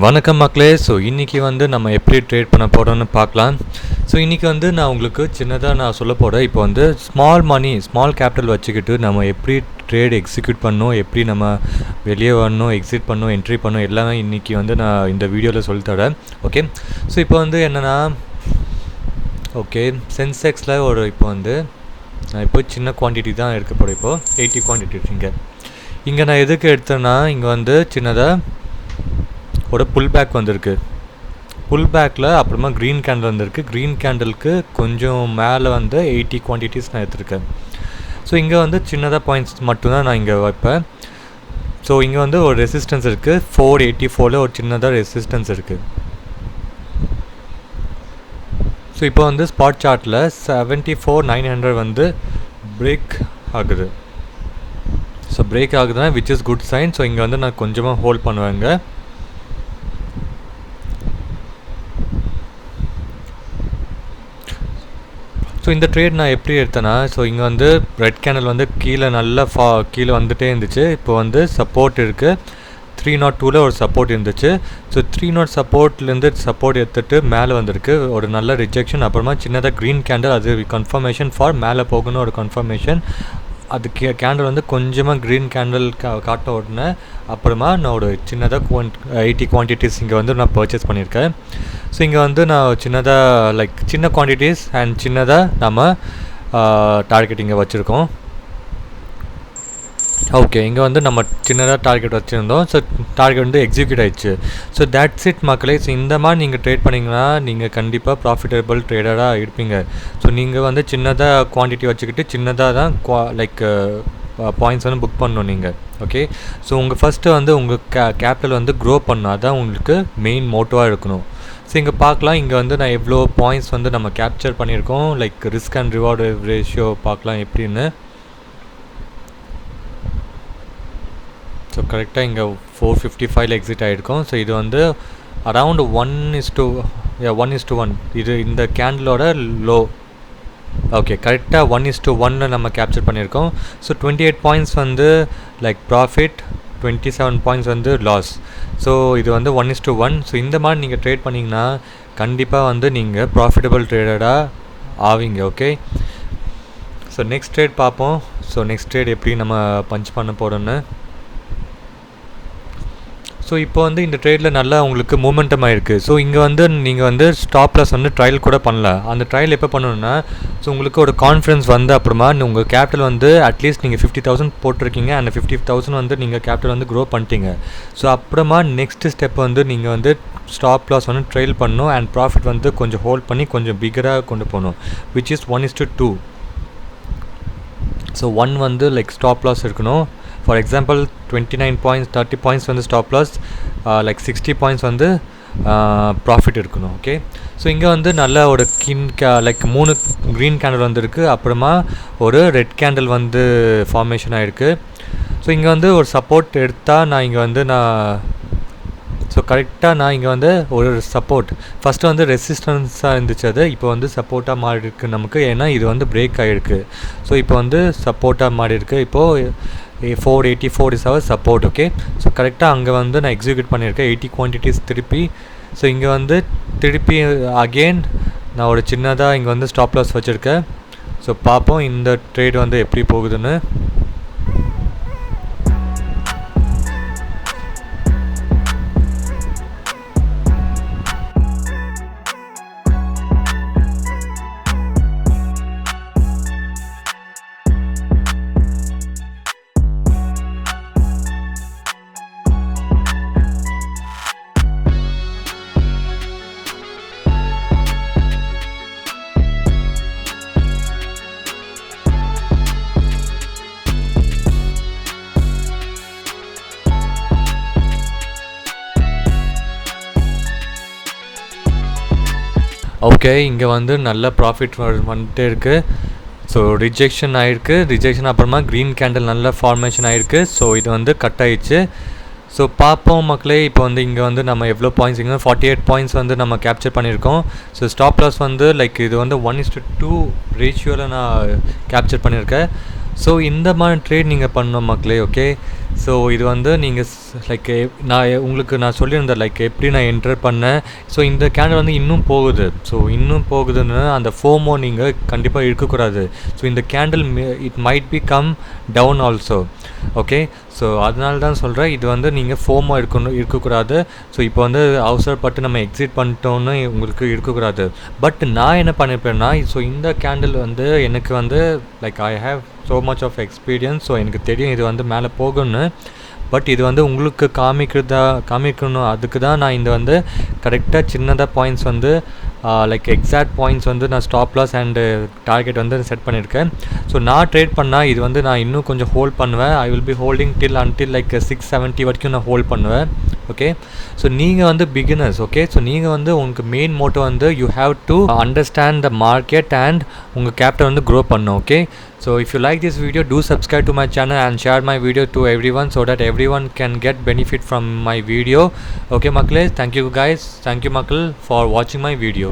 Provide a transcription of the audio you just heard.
வணக்கம் மக்களே. ஸோ இன்றைக்கி வந்து நம்ம எப்படி ட்ரேட் பண்ண போகிறோன்னு பார்க்கலாம். ஸோ இன்றைக்கி வந்து நான் உங்களுக்கு சின்னதாக நான் சொல்ல போகிறேன். இப்போ வந்து ஸ்மால் கேபிட்டல் வச்சுக்கிட்டு நம்ம எப்படி ட்ரேட் எக்ஸிக்யூட் பண்ணணும், எப்படி நம்ம வெளியே வரணும், எக்ஸிட் பண்ணணும், என்ட்ரி பண்ணணும், எல்லாமே இன்றைக்கி வந்து நான் இந்த வீடியோவில் சொல்லித்தரேன். ஓகே. ஸோ இப்போ வந்து என்னென்னா, ஓகே, சென்செக்ஸில் இப்போ வந்து நான் இப்போ சின்ன குவான்டிட்டி தான் எடுக்க போகிறேன். இப்போது 80 குவான்டிட்டி இங்கே நான் எதுக்கு எடுத்தேன்னா, இங்கே வந்து சின்னதாக ஒரு புல் பேக் வந்திருக்கு. புல் பேக்கில் அப்புறமா க்ரீன் கேண்டில் வந்திருக்கு. க்ரீன் கேண்டலுக்கு கொஞ்சம் மேலே வந்து 80 குவான்டிட்டிஸ் நான் எடுத்துருக்கேன். ஸோ இங்கே வந்து சின்னதாக பாயிண்ட்ஸ் மட்டும்தான் நான் இங்கே வைப்பேன். ஸோ இங்கே வந்து ஒரு ரெசிஸ்டன்ஸ் இருக்குது. 484 ஒரு சின்னதாக ரெசிஸ்டன்ஸ் இருக்குது. ஸோ இப்போ வந்து ஸ்பாட் சார்ட்டில் 74,900 வந்து பிரேக் ஆகுது. ஸோ பிரேக் ஆகுதுன்னா which is good sign. So இங்கே வந்து நான் கொஞ்சமாக ஹோல்ட் பண்ணுவேங்க. ஸோ இந்த ட்ரேட் நான் எப்படி எடுத்தேன்னா, ஸோ இங்கே வந்து ரெட் கேண்டில் வந்து கீழே வந்துகிட்டே இருந்துச்சு. இப்போ வந்து சப்போர்ட் இருக்குது. 302 ஒரு சப்போர்ட் இருந்துச்சு. ஸோ 30 சப்போர்ட்லேருந்து சப்போர்ட் எடுத்துகிட்டு மேலே வந்திருக்கு. ஒரு நல்ல ரிஜெக்ஷன். அப்புறமா சின்னதாக க்ரீன் கேண்டில், அது கன்ஃபர்மேஷன் ஃபார் மேலே போகணும் ஒரு கன்ஃபர்மேஷன். அது கேண்டில் வந்து கொஞ்சமாக க்ரீன் கேண்டில் காட்ட உடனே அப்புறமா நான் ஒரு சின்னதாக 80 குவான்டிட்டிஸ் இங்கே வந்து நான் பர்ச்சேஸ் பண்ணியிருக்கேன். ஸோ இங்கே வந்து நான் சின்னதாக சின்ன குவான்டிட்டிஸ் அண்ட் சின்னதாக நம்ம டார்கெட் இங்கே வச்சுருக்கோம். ஓகே, இங்கே வந்து நம்ம சின்னதாக டார்கெட் வச்சுருந்தோம். ஸோ டார்கெட் வந்து எக்ஸிக்யூட் ஆயிடுச்சு. ஸோ தட்ஸ் இட் மக்களே. ஸோ இந்த மாதிரி நீங்கள் ட்ரேட் பண்ணிங்கன்னா நீங்கள் கண்டிப்பாக ப்ராஃபிட்டபிள் ட்ரேடராக இருப்பீங்க. ஸோ நீங்கள் வந்து சின்னதாக குவான்டிட்டி வச்சுக்கிட்டு சின்னதாக தான் பாயிண்ட்ஸ் வந்து புக் பண்ணணும் நீங்கள். ஓகே. ஸோ உங்கள் ஃபஸ்ட்டு வந்து உங்கள் கேபிட்டல் வந்து க்ரோ பண்ணால் தான் உங்களுக்கு மெயின் மோட்டிவாக இருக்கணும். ஸோ இங்கே பார்க்கலாம், இங்கே வந்து நான் எவ்வளோ பாயிண்ட்ஸ் வந்து நம்ம கேப்சர் பண்ணியிருக்கோம். ரிஸ்க் அண்ட் ரிவார்டு ரேஷியோ பார்க்கலாம் எப்படின்னு. ஸோ கரெக்டாக இங்கே 455 எக்ஸிட் ஆகிருக்கும். ஸோ இது வந்து அரவுண்ட் 1:1 இது இந்த கேண்டிலோட லோ. ஓகே, கரெக்டாக 1:1 நம்ம கேப்சர் பண்ணியிருக்கோம். ஸோ 28 பாயிண்ட்ஸ் வந்து ப்ராஃபிட், 27 பாயிண்ட்ஸ் வந்து லாஸ். ஸோ இது வந்து 1:1. ஸோ இந்த மாதிரி நீங்கள் ட்ரேட் பண்ணிங்கன்னா கண்டிப்பாக வந்து நீங்கள் ப்ராஃபிட்டபிள் ட்ரேடராக ஆவீங்க. ஓகே. ஸோ நெக்ஸ்ட் ட்ரேட் பார்ப்போம். ஸோ நெக்ஸ்ட் ட்ரேட் எப்படி நம்ம பஞ்ச் பண்ண போகிறோன்னு. ஸோ இப்போ வந்து இந்த ட்ரேடில் நல்லா உங்களுக்கு மூமெண்டம் ஆகிருக்கு. ஸோ இங்கே வந்து நீங்கள் வந்து ஸ்டாப் லாஸ் வந்து ட்ரையல் கூட பண்ணல. அந்த ட்ரையல் எப்போ பண்ணணுன்னா, ஸோ உங்களுக்கு ஒரு கான்ஃபிடன்ஸ் வந்து அப்புறமா உங்கள் கேபிட்டல் வந்து அட்லீஸ்ட் நீங்கள் 50,000 போட்டிருக்கீங்க. அந்த 50,000 வந்து நீங்கள் கேபிட்டல் வந்து க்ரோ பண்ணிட்டீங்க. ஸோ அப்புறமா நெக்ஸ்ட் ஸ்டெப் வந்து நீங்கள் வந்து ஸ்டாப் லாஸ் வந்து ட்ரையல் பண்ணணும் அண்ட் ப்ராஃபிட் வந்து கொஞ்சம் ஹோல்ட் பண்ணி கொஞ்சம் பிகராக கொண்டு போகணும், விச் இஸ் 1:2. ஸோ 1 வந்து ஸ்டாப் லாஸ் இருக்கணும். ஃபார் எக்ஸாம்பிள் 29 பாயிண்ட்ஸ் 30 பாயிண்ட்ஸ் வந்து ஸ்டாப் லாஸ், 60 பாயிண்ட்ஸ் வந்து ப்ராஃபிட் இருக்கணும். ஓகே. ஸோ இங்கே வந்து நல்ல ஒரு 3 க்ரீன் கேண்டில் வந்துருக்கு. அப்புறமா ஒரு ரெட் கேண்டில் வந்து ஃபார்மேஷன் ஆகிருக்கு. ஸோ இங்கே வந்து ஒரு சப்போர்ட் எடுத்தால் நான் இங்கே வந்து கரெக்டாக நான் இங்கே வந்து ஒரு சப்போர்ட் ஃபஸ்ட்டு வந்து ரெசிஸ்டன்ஸாக இருந்துச்சு. அது இப்போ வந்து சப்போர்ட்டாக மாறி இருக்குது நமக்கு. ஏன்னா இது வந்து பிரேக் ஆகிருக்கு. ஸோ இப்போ வந்து சப்போர்ட்டாக மாறி இருக்குது. இப்போது 484 is our support. Okay. So கரெக்டாக அங்கே வந்து நான் எக்ஸிக்யூட் பண்ணியிருக்கேன் 80 குவான்டிட்டிஸ் திருப்பி. ஸோ இங்கே வந்து திருப்பி அகெயின் நான் ஒரு சின்னதாக இங்கே வந்து ஸ்டாப் லாஸ் வச்சுருக்கேன். ஸோ பார்ப்போம் இந்த ட்ரேட் வந்து எப்படி போகுதுன்னு. ஓகே, இங்கே வந்து நல்ல ப்ராஃபிட் வந்துட்டே இருக்குது. ஸோ ரிஜெக்ஷன் ஆகிருக்கு. ரிஜெக்ஷன் அப்புறமா க்ரீன் கேண்டில் நல்ல ஃபார்மேஷன் ஆகிருக்கு. ஸோ இது வந்து கட் ஆகிடுச்சு. ஸோ பார்ப்போம் மக்களே. இப்போ வந்து இங்கே வந்து நம்ம எவ்வளோ பாயிண்ட்ஸ், இங்கே 48 பாயிண்ட்ஸ் வந்து நம்ம கேப்சர் பண்ணியிருக்கோம். ஸோ ஸ்டாப் லாஸ் வந்து இது வந்து 1:2 ரேஷியோவில் நான் கேப்சர் பண்ணியிருக்கேன். ஸோ இந்த மாதிரி ட்ரேட் நீங்கள் பண்ணணும் மக்களே. ஓகே. ஸோ இது வந்து நீங்கள் லைக் நான் உங்களுக்கு நான் சொல்லியிருந்தேன் லைக் எப்படி நான் என்டர் பண்ணேன். ஸோ இந்த கேண்டில் வந்து இன்னும் போகுது. ஸோ இன்னும் போகுதுன்னு அந்த ஃபோமோ நீங்கள் கண்டிப்பாக இருக்கக்கூடாது. ஸோ இந்த candle it might become down also. Okay, so அதனால தான் சொல்கிறேன், இது வந்து நீங்கள் ஃபோமோ இருக்கக்கூடாது. ஸோ இப்போ வந்து அவசரப்பட்டு நம்ம எக்ஸிட் பண்ணிட்டோன்னு உங்களுக்கு இருக்கக்கூடாது. பட் நான் என்ன பண்ணியிருப்பேன்னா, ஸோ இந்த கேண்டில் வந்து எனக்கு வந்து like I have so much of experience. So எனக்கு தெரியும் இது வந்து மேலே போகும்னு. பட் இது வந்து உங்களுக்கு காமிக்கணும், அதுக்கு தான் நான் இந்த வந்து கரெக்டாக சின்னதாக பாயிண்ட்ஸ் வந்து லைக் எக்ஸாக்ட் பாயிண்ட்ஸ் வந்து நான் ஸ்டாப் லாஸ் அண்டு டார்கெட் வந்து செட் பண்ணியிருக்கேன். ஸோ நான் ட்ரேட் பண்ணால் இது வந்து நான் இன்னும் கொஞ்சம் ஹோல்ட் பண்ணுவேன். I will be holding until like 670 வரைக்கும் நான் ஹோல்ட் பண்ணுவேன். ஓகே, ஸோ நீங்கள் வந்து பிகினர்ஸ். ஓகே, ஸோ நீங்கள் வந்து உங்களுக்கு மெயின் மோட்டோ வந்து you have to understand the market and உங்கள் கேபிட்டல் வந்து க்ரோ பண்ணும். Okay, so if you like this video, do subscribe to my channel and share my video to everyone so that everyone can get benefit from my video. Okay makkale, thank you guys, thank you makkal for watching my video.